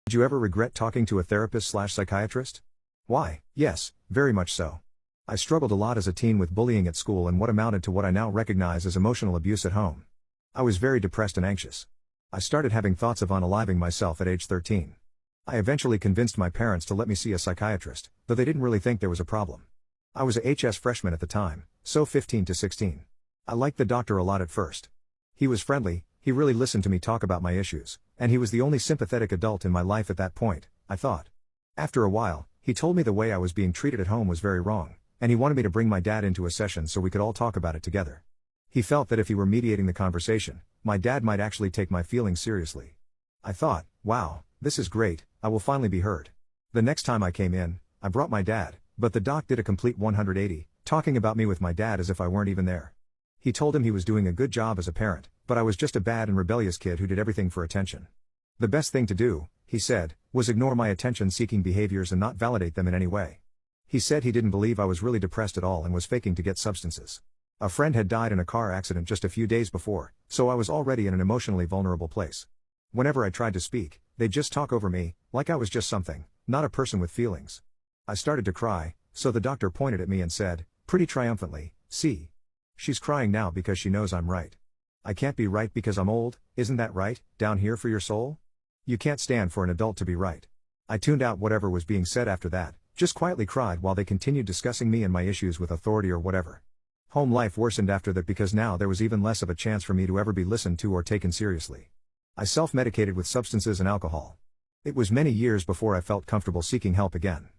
Did you ever regret talking to a therapist/psychiatrist? Why, yes, very much so. I struggled a lot as a teen with bullying at school and what amounted to what I now recognize as emotional abuse at home. I was very depressed and anxious. I started having thoughts of unaliving myself at age 13. I eventually convinced my parents to let me see a psychiatrist, though they didn't really think there was a problem. I was a HS freshman at the time, so 15 to 16. I liked the doctor a lot at first. He was friendly, he really listened to me talk about my issues, and he was the only sympathetic adult in my life at that point, I thought. After a while, he told me the way I was being treated at home was very wrong, and he wanted me to bring my dad into a session so we could all talk about it together. He felt that if he were mediating the conversation, my dad might actually take my feelings seriously. I thought, wow, this is great, I will finally be heard. The next time I came in, I brought my dad, but the doc did a complete 180, talking about me with my dad as if I weren't even there. He told him he was doing a good job as a parent, but I was just a bad and rebellious kid who did everything for attention. The best thing to do, he said, was ignore my attention-seeking behaviors and not validate them in any way. He said he didn't believe I was really depressed at all and was faking to get substances. A friend had died in a car accident just a few days before, so I was already in an emotionally vulnerable place. Whenever I tried to speak, they'd just talk over me, like I was just something, not a person with feelings. I started to cry, so the doctor pointed at me and said, pretty triumphantly, "See? She's crying now because she knows I'm right. I can't be right because I'm old, isn't that right, down here for your soul? You can't stand for an adult to be right." I tuned out whatever was being said after that, just quietly cried while they continued discussing me and my issues with authority or whatever. Home life worsened after that because now there was even less of a chance for me to ever be listened to or taken seriously. I self-medicated with substances and alcohol. It was many years before I felt comfortable seeking help again.